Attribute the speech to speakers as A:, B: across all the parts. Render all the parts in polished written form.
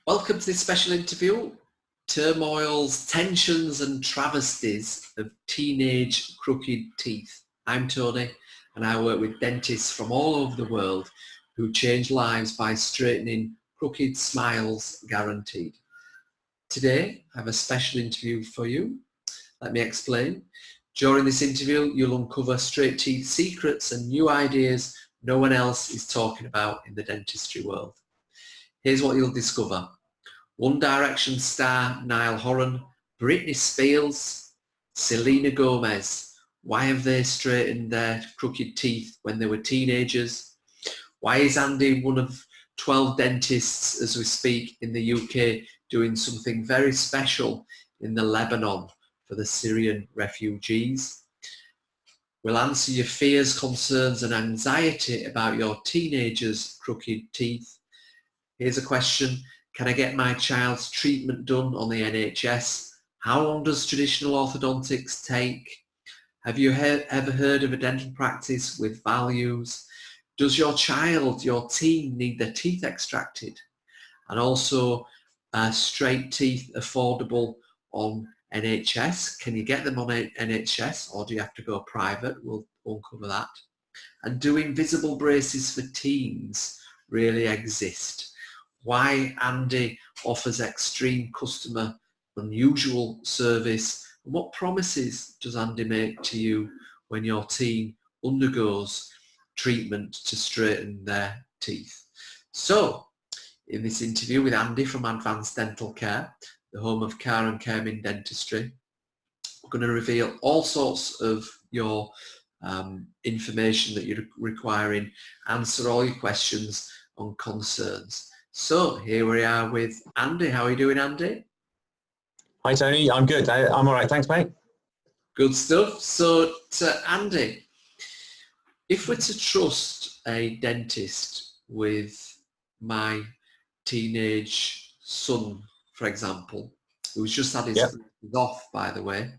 A: Welcome to this special interview, Turmoils, Tensions and Travesties of Teenage Crooked Teeth. I'm Tony and I work with dentists from all over the world who change lives by straightening crooked smiles guaranteed. Today I have a special interview for you. Let me explain. During this interview you'll uncover straight teeth secrets and new ideas no one else is talking about in the dentistry world. Here's what you'll discover. One Direction star Niall Horan, Britney Spears, Selena Gomez. Why have they straightened their crooked teeth when they were teenagers? Why is Andy one of 12 dentists as we speak in the UK doing something very special in the Lebanon for the Syrian refugees? We'll answer your fears, concerns and anxiety about your teenagers' crooked teeth. Here's a question. Can I get my child's treatment done on the NHS? How long does traditional orthodontics take? Have you ever heard of a dental practice with values? Does your child, your teen, need their teeth extracted? And also, straight teeth affordable on NHS? Can you get them on NHS or do you have to go private? We'll uncover that. And do invisible braces for teens really exist? Why Andy offers extreme customer unusual service, and what promises does Andy make to you when your teen undergoes treatment to straighten their teeth? So, in this interview with Andy from Advanced Dental Care, the home of Car and Carmin Dentistry, we're going to reveal all sorts of your information that you're requiring, answer all your questions on concerns. So here we are with Andy. How are you doing, Andy?
B: Hi, Tony. I'm good. I'm all right. Thanks, mate.
A: Good stuff. So, Andy, if we're to trust a dentist with my teenage son, for example, who's just had his teeth off, by the way,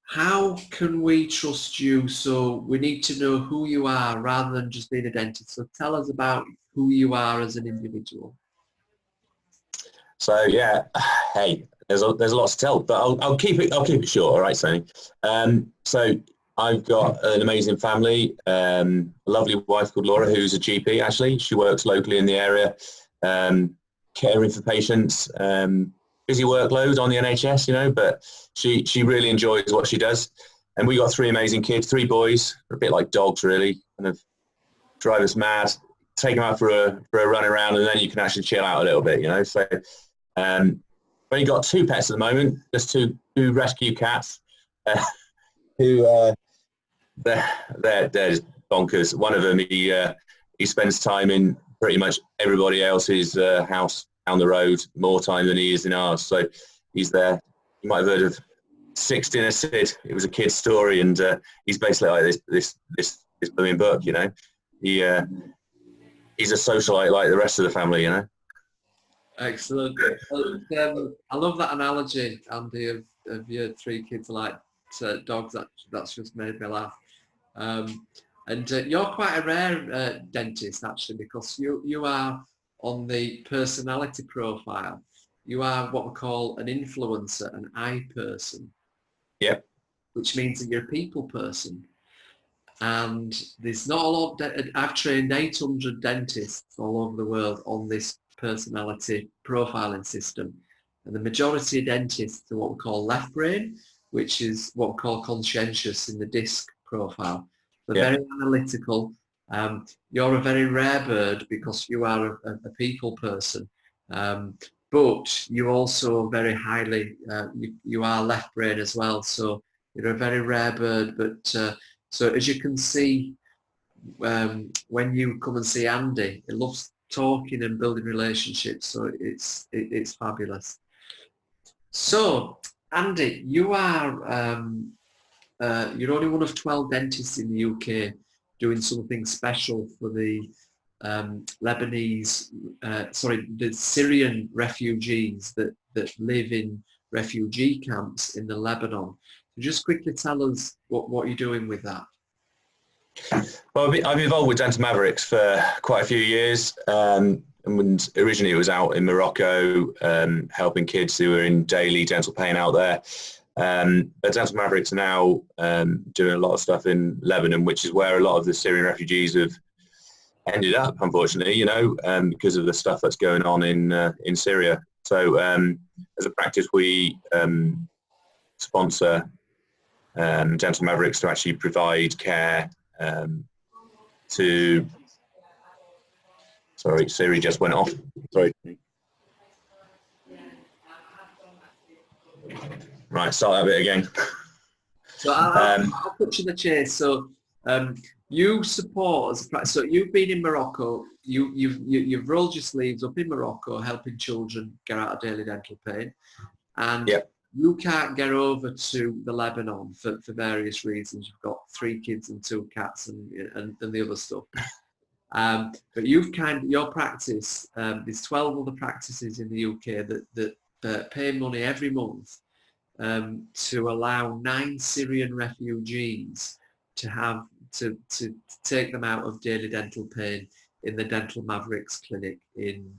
A: how can we trust you? So we need to know who you are rather than just being a dentist. So tell us about who you are as an individual.
B: So yeah, hey, there's a lot to tell, but I'll keep it short. All right, Tony. So I've got an amazing family, a lovely wife called Laura, who's a GP. Actually, she works locally in the area, caring for patients. Busy workload on the NHS, you know, but she really enjoys what she does. And we got three amazing kids, three boys, a bit like dogs, really, kind of drive us mad. Take them out for a run around, and then you can actually chill out a little bit, you know. So, we've only got two pets at the moment, just two rescue cats, who they're just bonkers. One of them, he spends time in pretty much everybody else's house down the road, more time than he is in ours. So he's there. You might have heard of Six Dinner Sid. It was a kid's story, and he's basically like this blooming book, you know. He's a socialite like the rest of the family, you know.
A: Excellent. I love that analogy, Andy, of your three kids like dogs. That's just made me laugh. And you're quite a rare dentist, actually, because you are on the personality profile. You are what we call an influencer, an I person.
B: Yep.
A: Which means that you're a people person. And there's not a lot. I've trained 800 dentists all over the world on this personality profiling system, and the majority of dentists are what we call left brain, which is what we call conscientious in the DISC profile. They're very analytical. You're a very rare bird because you are a people person, but you also very highly you are left brain as well. So you're a very rare bird, but so as you can see, when you come and see Andy, he loves talking and building relationships. So it's fabulous. So Andy, you are you're only one of 12 dentists in the UK doing something special for the the Syrian refugees that live in refugee camps in the Lebanon. So just quickly tell us what you're doing with that.
B: Well, I've been involved with Dental Mavericks for quite a few years. And originally it was out in Morocco, helping kids who were in daily dental pain out there. But Dental Mavericks are now doing a lot of stuff in Lebanon, which is where a lot of the Syrian refugees have ended up, unfortunately, because of the stuff that's going on in Syria. So as a practice, we sponsor Dental Mavericks to actually provide care to... Sorry, Siri just went off. Sorry. Right, start that bit again.
A: So I'll put you the chase. So you support, so you've been in Morocco, you've rolled your sleeves up in Morocco helping children get out of daily dental pain, and
B: yep.
A: You can't get over to the Lebanon for various reasons. You've got 3 kids and 2 cats and the other stuff. But your practice, there's 12 other practices in the UK that pay money every month to allow 9 Syrian refugees to take them out of daily dental pain in the Dental Mavericks clinic in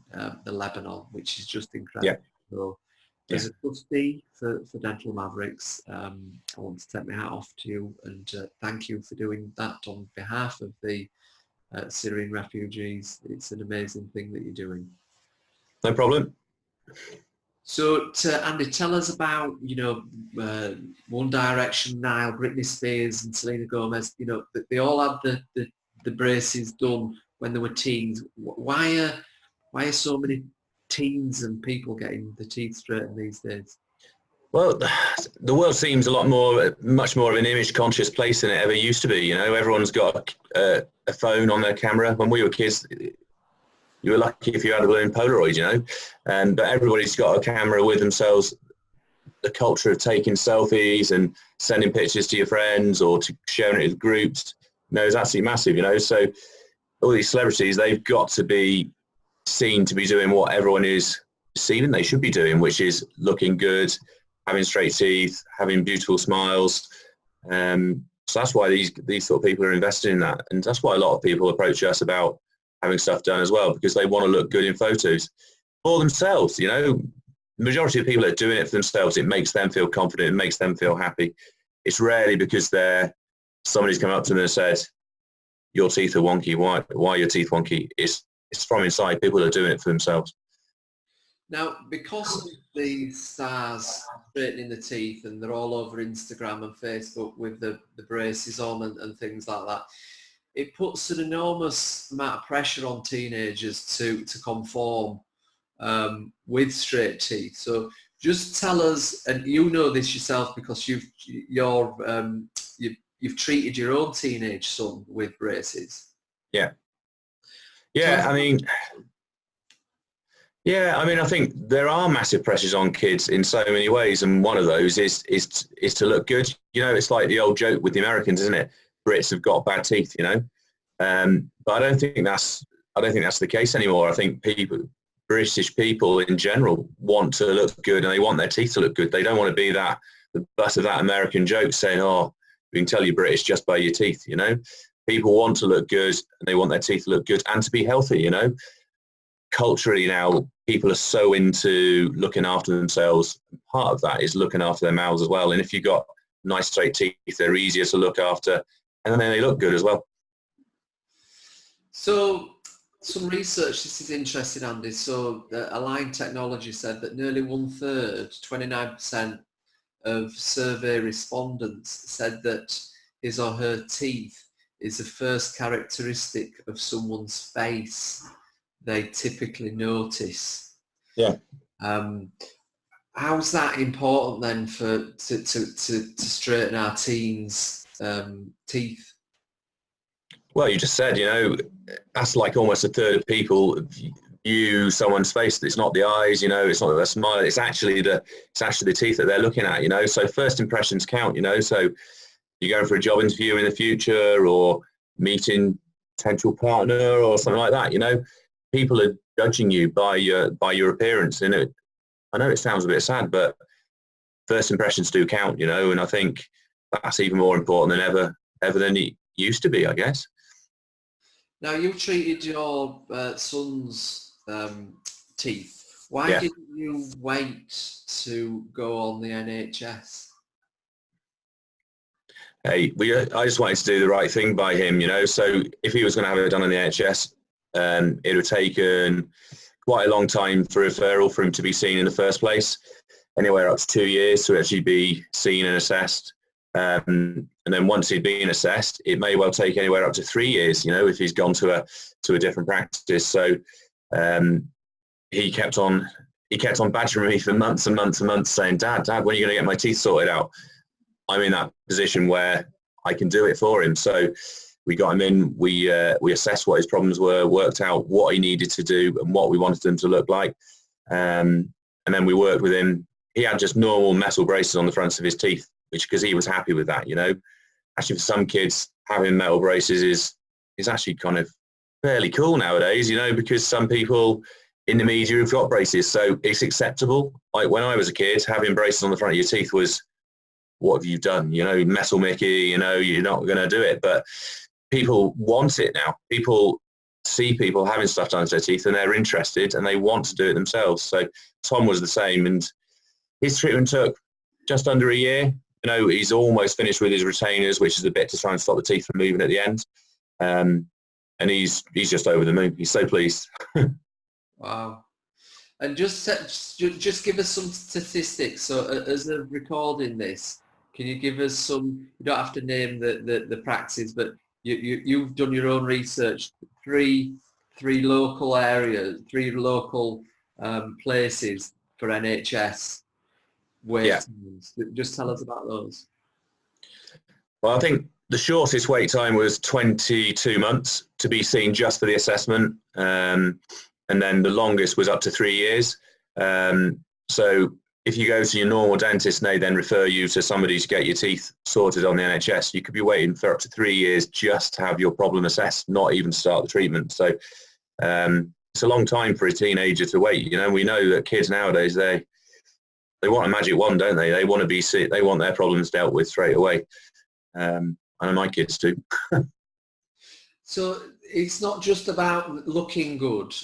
A: the Lebanon, which is just incredible.
B: Yeah.
A: So as a trustee for Dental Mavericks, I want to take my hat off to you and thank you for doing that on behalf of the Syrian refugees. It's an amazing thing that you're doing.
B: No problem.
A: So, Andy, tell us about, One Direction, Nile, Britney Spears and Selena Gomez. They all had the braces done when they were teens. Why are so many teens and people getting the teeth straightened these days?
B: Well, the world seems much more of an image-conscious place than it ever used to be. Everyone's got a phone on their camera. When we were kids, you were lucky if you had a balloon Polaroid, but everybody's got a camera with themselves. The culture of taking selfies and sending pictures to your friends or to sharing it with groups, is absolutely massive, So all these celebrities, they've got to be seen to be doing what everyone is perceiving they should be doing, which is looking good, having straight teeth, having beautiful smiles. So that's why these sort of people are invested in that. And that's why a lot of people approach us about having stuff done as well, because they want to look good in photos for themselves. The majority of people are doing it for themselves. It makes them feel confident. It makes them feel happy. It's rarely because somebody's come up to them and said, your teeth are wonky. Why are your teeth wonky? It's from inside. People are doing it for themselves.
A: Now, because of the stars straightening the teeth and they're all over Instagram and Facebook with the braces on and things like that, it puts an enormous amount of pressure on teenagers to conform with straight teeth. So just tell us, and you know this yourself because you've treated your own teenage son with braces.
B: Yeah. I think there are massive pressures on kids in so many ways, and one of those is to look good. It's like the old joke with the Americans, isn't it? Brits have got bad teeth, but I don't think that's the case anymore. I think British people in general want to look good, and they want their teeth to look good. They don't want to be the butt of that American joke saying, "Oh, we can tell you're British just by your teeth." People want to look good, and they want their teeth to look good and to be healthy. Culturally now, people are so into looking after themselves. Part of that is looking after their mouths as well. And if you've got nice straight teeth, they're easier to look after, and then they look good as well.
A: So some research, this is interesting, Andy. So Align Technology said that nearly 1/3, 29% of survey respondents said that his or her teeth is the first characteristic of someone's face they typically notice.
B: Yeah.
A: How's that important then to straighten our teens' teeth?
B: Well, you just said, that's like almost 1/3 of people view someone's face. It's not the eyes, it's not their smile. It's actually the teeth that they're looking at, So first impressions count, So you're going for a job interview in the future or meeting potential partner or something like that, People are judging you by your appearance. I know it sounds a bit sad, but first impressions do count, and I think that's even more important than ever than it used to be, I guess.
A: Now, you treated your son's teeth. Why
B: Yeah.
A: didn't you wait to go on the NHS?
B: Hey, I just wanted to do the right thing by him, you know. So if he was going to have it done on the NHS, it would have taken quite a long time for referral for him to be seen in the first place, anywhere up to 2 years to actually be seen and assessed. And then once he'd been assessed, it may well take anywhere up to 3 years, you know, if he's gone to a different practice. So he kept on badgering me for months and months and months, saying, Dad, when are you going to get my teeth sorted out? I'm in that position where I can do it for him. So we got him in, we assessed what his problems were, worked out what he needed to do and what we wanted them to look like. And then we worked with him. He had just normal metal braces on the fronts of his teeth, which because he was happy with that, you know. Actually, for some kids, having metal braces is actually kind of fairly cool nowadays, you know, because some people in the media have got braces, so it's acceptable. Like when I was a kid, having braces on the front of your teeth was, what have you done? You know, metal Mickey, you know, you're not going to do it. But people want it now. People see people having stuff done to their teeth and they're interested and they want to do it themselves. So Tom was the same, and his treatment took just under a year. You know, he's almost finished with his retainers, which is the bit to try and stop the teeth from moving at the end. And he's just over the moon. He's so pleased.
A: Wow. And just give us some statistics. So as of recording this, can you give us some, you don't have to name the practices, but you've done your own research, three local areas, three local places for NHS wait times. Just tell us about those.
B: Well, I think the shortest wait time was 22 months to be seen just for the assessment. And then the longest was up to 3 years. So if you go to your normal dentist and they then refer you to somebody to get your teeth sorted on the NHS, you could be waiting for up to 3 years just to have your problem assessed, not even start the treatment. So it's a long time for a teenager to wait. You know, we know that kids nowadays, they want a magic wand, don't they? They want to be sick. They want their problems dealt with straight away. I know my kids do.
A: So it's not just about looking good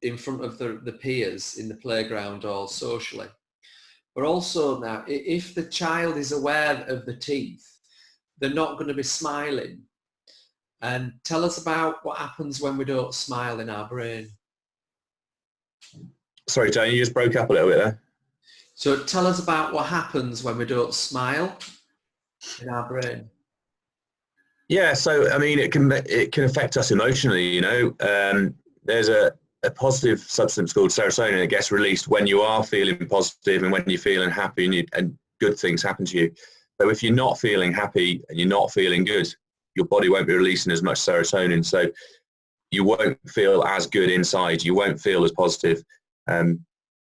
A: in front of the peers in the playground or socially, but also now if the child is aware of the teeth, they're not going to be smiling. And tell us about what happens when we don't smile in our brain.
B: Sorry, Tony, you just broke up a little bit there.
A: So tell us about what happens when we don't smile in our brain.
B: Yeah, so I mean, it can affect us emotionally. You know, there's a positive substance called serotonin that gets released when you are feeling positive and when you're feeling happy and good things happen to you. So if you're not feeling happy and you're not feeling good, your body won't be releasing as much serotonin. So you won't feel as good inside. You won't feel as positive.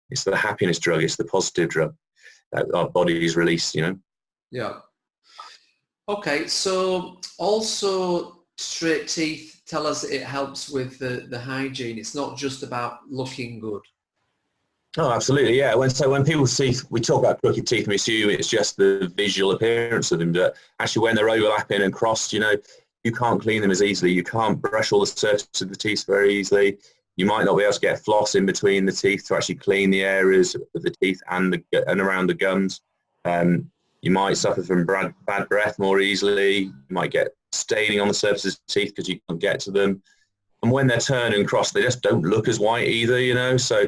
B: It's the happiness drug. It's the positive drug that our bodies release. You know.
A: Yeah. Okay, so also straight teeth, tell us it helps with the hygiene. It's not just about looking good.
B: Oh, absolutely, yeah. When people see, we talk about crooked teeth and we assume it's just the visual appearance of them, but actually when they're overlapping and crossed, you know, you can't clean them as easily. You can't brush all the surface of the teeth very easily. You might not be able to get floss in between the teeth to actually clean the areas of the teeth and around the gums. You might suffer from bad breath more easily. You might get staining on the surfaces of the teeth because you can't get to them. And when they're turned and crossed, they just don't look as white either, you know. So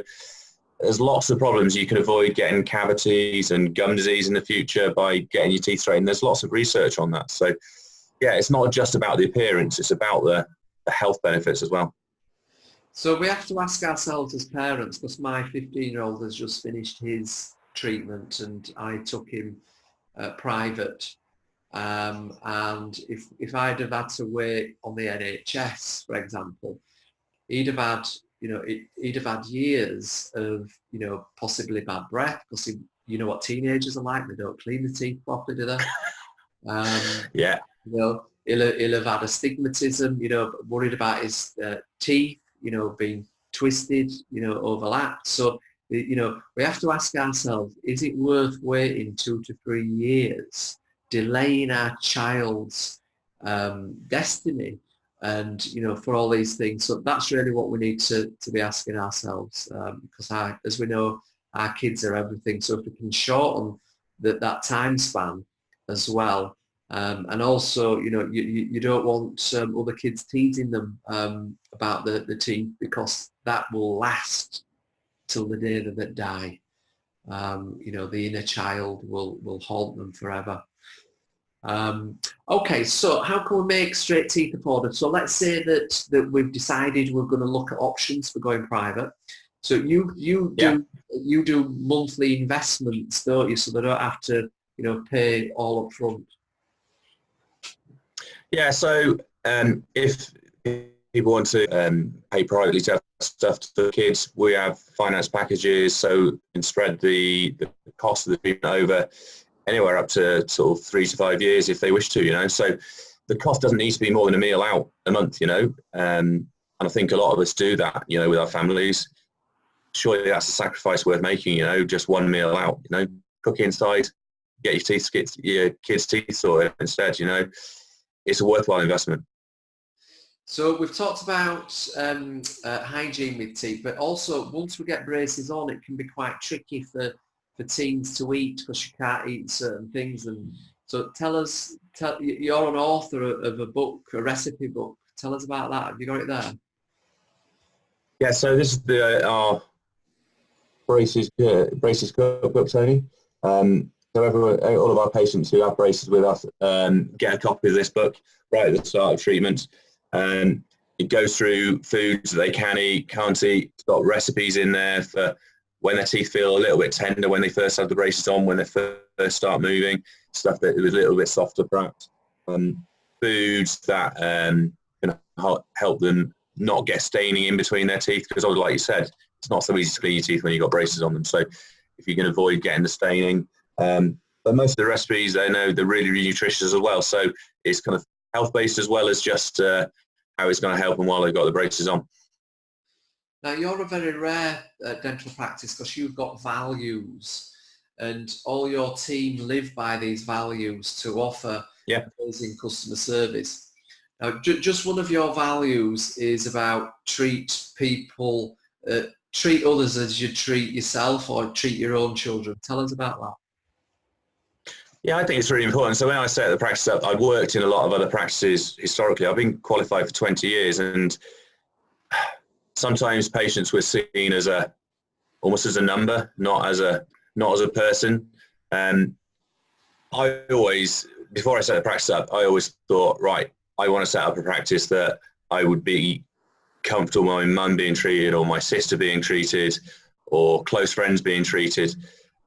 B: there's lots of problems. You can avoid getting cavities and gum disease in the future by getting your teeth straightened. There's lots of research on that. So, yeah, it's not just about the appearance. It's about the health benefits as well.
A: So we have to ask ourselves as parents, because my 15-year-old has just finished his treatment and I took him private, and if I'd have had to wait on the NHS, for example, he'd have had years of, you know, possibly bad breath, because you know what teenagers are like, they don't clean the teeth properly, do they?
B: Yeah.
A: You know, he'll have had astigmatism, you know, worried about his teeth, you know, being twisted, you know, overlapped. So, you know, we have to ask ourselves, is it worth waiting 2 to 3 years, delaying our child's destiny and for all these things. So that's really what we need to be asking ourselves, because as we know, our kids are everything. So if we can shorten that time span as well, and also you don't want other kids teasing them about the teeth, because that will last till the day that they die. The inner child will haunt them forever. Okay, so how can we make straight teeth affordable? So let's say that we've decided we're going to look at options for going private. So you do monthly investments, don't you? So they don't have to pay all up front.
B: Yeah. So if people want to pay privately to have stuff to the kids, we have finance packages, so you can spread the cost of the treatment over anywhere up to sort of 3 to 5 years if they wish to, So the cost doesn't need to be more than a meal out a month, and I think a lot of us do that, with our families. Surely that's a sacrifice worth making, just one meal out, cook inside, get your kids' teeth sorted instead, It's a worthwhile investment.
A: So we've talked about hygiene with teeth, but also once we get braces on, it can be quite tricky for teens to eat, because you can't eat certain things. And so you're an author of a book, a recipe book. Tell us about that. Have you got it there?
B: Yeah, so this is our braces cookbook, Tony. So all of our patients who have braces with us get a copy of this book right at the start of treatment. It goes through foods that they can eat, can't eat. It's got recipes in there for when their teeth feel a little bit tender when they first have the braces on, when they first start moving, stuff that is a little bit softer perhaps. Foods that can help them not get staining in between their teeth, because like you said, it's not so easy to clean your teeth when you've got braces on them. So if you can avoid getting the staining. But most of the recipes, they know they're really, really nutritious as well. So it's kind of health-based as well as just how it's going to help them while they've got the braces on.
A: Now, you're a very rare dental practice, because you've got values, and all your team live by these values to offer amazing customer service. Now, just one of your values is about treat others as you treat yourself, or treat your own children. Tell us about that.
B: Yeah, I think it's really important. So when I set the practice up, I've worked in a lot of other practices historically. I've been qualified for 20 years, and sometimes patients were seen as almost as a number, not as a person. I always, before I set the practice up, I always thought, right, I want to set up a practice that I would be comfortable my mum being treated, or my sister being treated, or close friends being treated.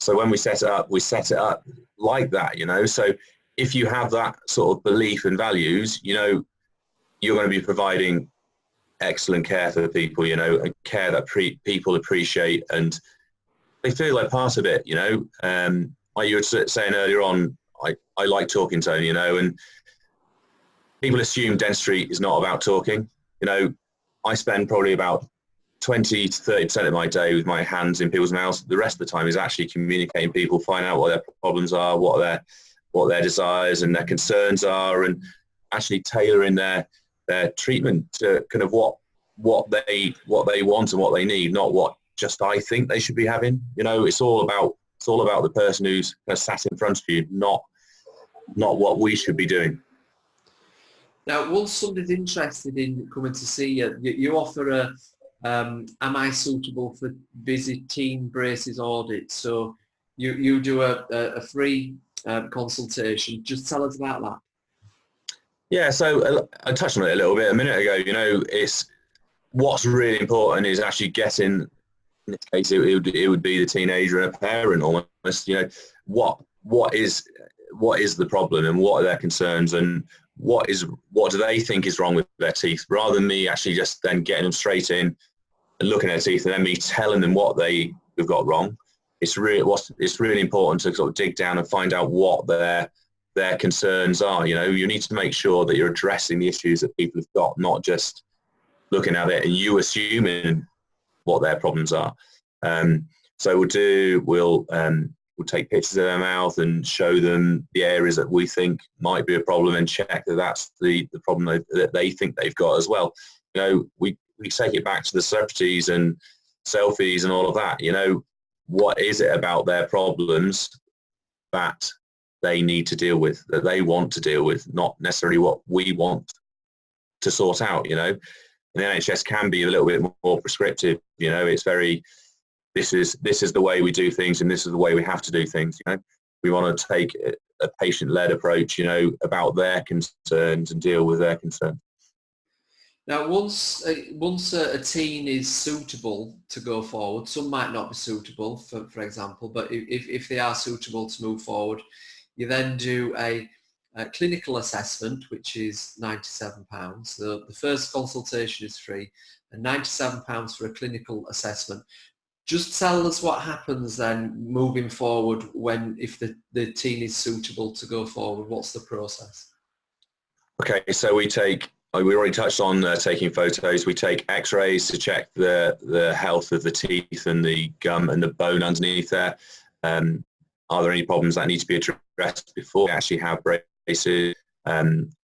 B: So when we set it up like that, So if you have that sort of belief and values, you're going to be providing excellent care for people, and care that people appreciate and they feel like part of it, Like you were saying earlier on, I like talking, Tony, and people assume dentistry is not about talking. I spend probably about 20 to 30% of my day with my hands in people's mouths. The rest of the time is actually communicating people, finding out what their problems are, what their desires and their concerns are, and actually tailoring their treatment to kind of what they want and what they need, not what just I think they should be having. It's all about the person who's kind of sat in front of you, not what we should be doing.
A: Now, once somebody's interested in coming to see you, you offer am I suitable for busy teen braces audit? So you do a free consultation. Just tell us about that.
B: Yeah, so I touched on it a little bit a minute ago. It's what's really important is actually getting, in this case, it would be the teenager and a parent almost. What is the problem, and what are their concerns, and what do they think is wrong with their teeth, rather than me actually just then getting them straight in and looking at their teeth and then me telling them what they've got wrong. It's really important to sort of dig down and find out what their concerns are. You need to make sure that you're addressing the issues that people have got, not just looking at it and you assuming what their problems are. So we'll we'll take pictures of their mouth and show them the areas that we think might be a problem and check that that's the problem that they think they've got as well. You know, we take it back to the celebrities and selfies and all of that. You know, what is it about their problems that they need to deal with, that they want to deal with, not necessarily what we want to sort out, you know. And the NHS can be a little bit more prescriptive, you know. It's very, this is the way we do things and this is the way we have to do things, you know. We want to take a patient-led approach, you know, about their concerns and deal with their concerns.
A: Now, once a teen is suitable to go forward, some might not be suitable, for example, but if they are suitable to move forward, you then do a clinical assessment, which is £97. So the first consultation is free, and £97 for a clinical assessment. Just tell us what happens then moving forward if the teen is suitable to go forward. What's the process? Okay, so we already touched on taking photos. We take x-rays to check the health of the teeth and the gum and the bone underneath there. Are there any problems that need to be addressed before we actually have braces?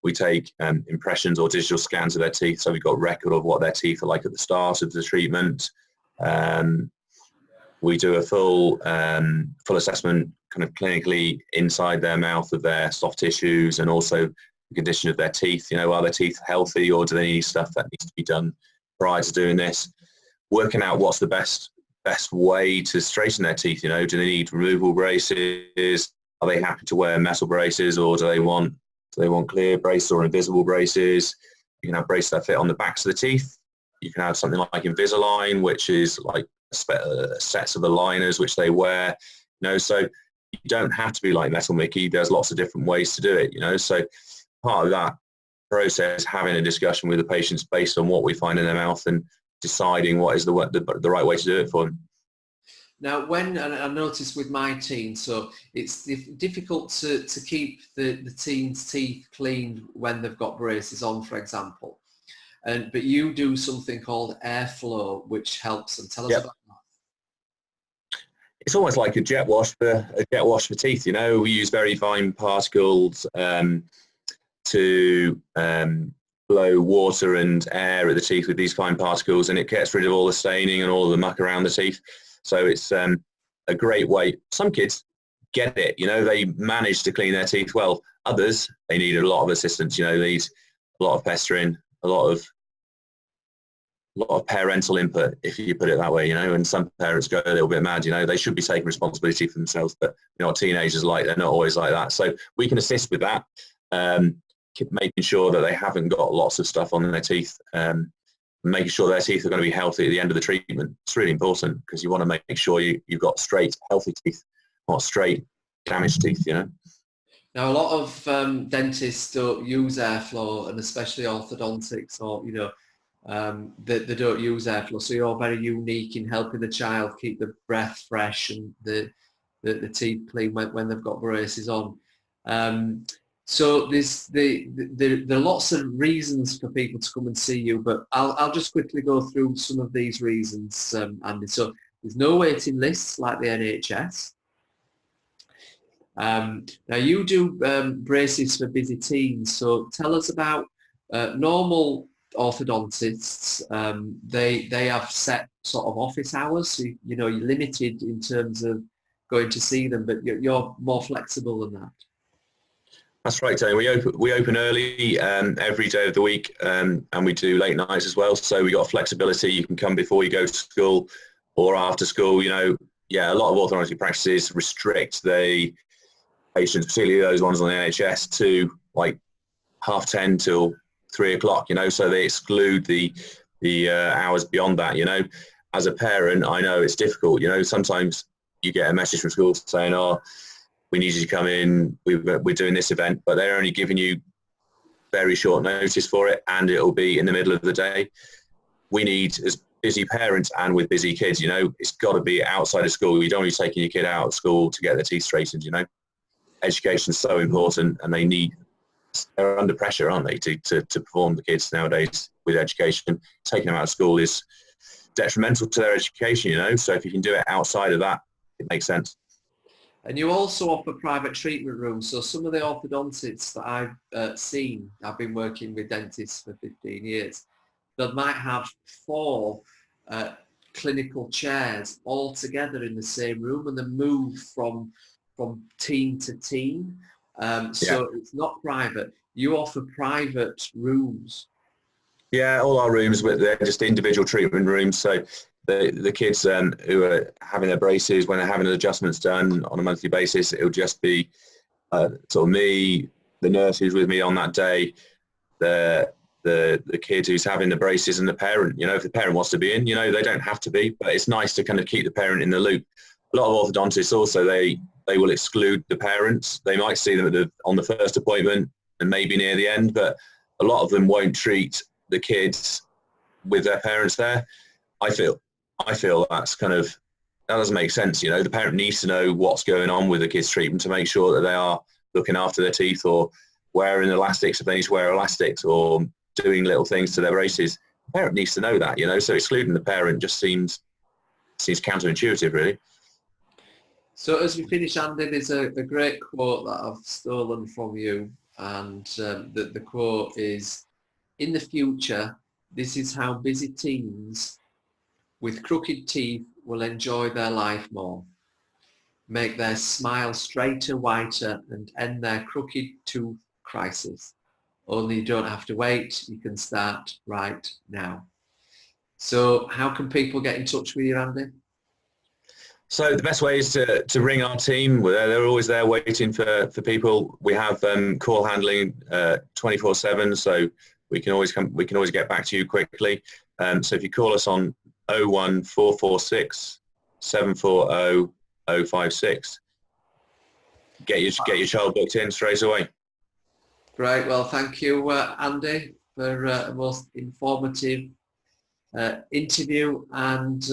A: We take impressions or digital scans of their teeth, so we've got record of what their teeth are like at the start of the treatment. We do a full assessment kind of clinically inside their mouth of their soft tissues and also the condition of their teeth. You know, are their teeth healthy or do they need stuff that needs to be done prior to doing this? Working out what's the best way to straighten their teeth. You know, do they need removable braces? Are they happy to wear metal braces, or do they want clear braces or invisible braces? You can have braces that fit on the backs of the teeth. You can have something like Invisalign, which is like sets of the liners which they wear. You know, so you don't have to be like Metal Mickey. There's lots of different ways to do it. You know, so part of that process, having a discussion with the patients based on what we find in their mouth and deciding what is the right way to do it for them. Now, and I noticed with my teen, so it's difficult to keep the teen's teeth cleaned when they've got braces on, for example. But you do something called airflow, which helps them. Tell us about that. It's almost like a jet wash for teeth. You know, we use very fine particles to blow water and air at the teeth with these fine particles, and it gets rid of all the staining and all the muck around the teeth. So it's a great way. Some kids get it, you know, they manage to clean their teeth well. Others, they need a lot of assistance, you know, they need a lot of pestering, a lot of parental input, if you put it that way, you know, and some parents go a little bit mad, you know, they should be taking responsibility for themselves, but you know, teenagers they're not always like that. So we can assist with that. Making sure that they haven't got lots of stuff on their teeth, making sure their teeth are going to be healthy at the end of the treatment. It's really important because you want to make sure you've got straight, healthy teeth, not straight, damaged teeth, you know. Now, a lot of dentists don't use airflow, and especially orthodontics, or, you know, they don't use airflow. So you're very unique in helping the child keep the breath fresh and the teeth clean when they've got braces on. So there are lots of reasons for people to come and see you, but I'll just quickly go through some of these reasons, Andy. So there's no waiting lists like the NHS. Now you do braces for busy teens, so tell us about normal orthodontists. They have set sort of office hours, so you know, you're limited in terms of going to see them, but you're more flexible than that. That's right, Tony. We open early every day of the week, and we do late nights as well. So we got flexibility. You can come before you go to school or after school. You know, a lot of orthodontic practices restrict the patients, particularly those ones on the NHS, to like 10:30 till 3 o'clock. You know, so they exclude the hours beyond that. You know, as a parent, I know it's difficult. You know, sometimes you get a message from school saying, "Oh, we need you to come in, we're doing this event," but they're only giving you very short notice for it, and it'll be in the middle of the day. We need, as busy parents and with busy kids, you know, it's got to be outside of school. You don't want to be taking your kid out of school to get their teeth straightened, you know. Education is so important, and they're under pressure, aren't they, to perform, the kids nowadays with education. Taking them out of school is detrimental to their education, you know, so if you can do it outside of that, it makes sense. And you also offer private treatment rooms. So some of the orthodontists that I've seen, I've been working with dentists for 15 years, that might have 4 clinical chairs all together in the same room, and then move from team to team. So it's not private. You offer private rooms.
B: Yeah, all our rooms, but they're just individual treatment rooms. So the kids who are having their braces, when they're having adjustments done on a monthly basis, it'll just be sort of me, the nurse who's with me on that day, the kid who's having the braces, and the parent. You know, if the parent wants to be in, you know, they don't have to be, but it's nice to kind of keep the parent in the loop. A lot of orthodontists also, they will exclude the parents. They might see them on the first appointment and maybe near the end, but a lot of them won't treat the kids with their parents there. I feel that's that doesn't make sense. You know, the parent needs to know what's going on with the kids' treatment to make sure that they are looking after their teeth, or wearing elastics if they need to wear elastics, or doing little things to their braces. The parent needs to know that, you know, so excluding the parent just seems counterintuitive, really.
A: So as we finish, Andy, there's a great quote that I've stolen from you, and the quote is, "In the future, this is how busy teens with crooked teeth will enjoy their life more. Make their smile straighter, whiter, and end their crooked tooth crisis. Only you don't have to wait, you can start right now." So how can people get in touch with you, Andy?
B: So the best way is to ring our team. They're always there waiting for people. We have call handling 24/7, so we can always get back to you quickly. So if you call us on 01446 740 056, get your child booked in straight away.
A: Great. Well, thank you, Andy, for a most informative interview, and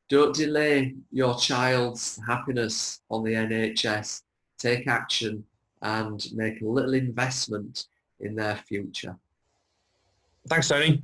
A: don't delay your child's happiness on the NHS. Take action and make a little investment in their future.
B: Thanks, Tony.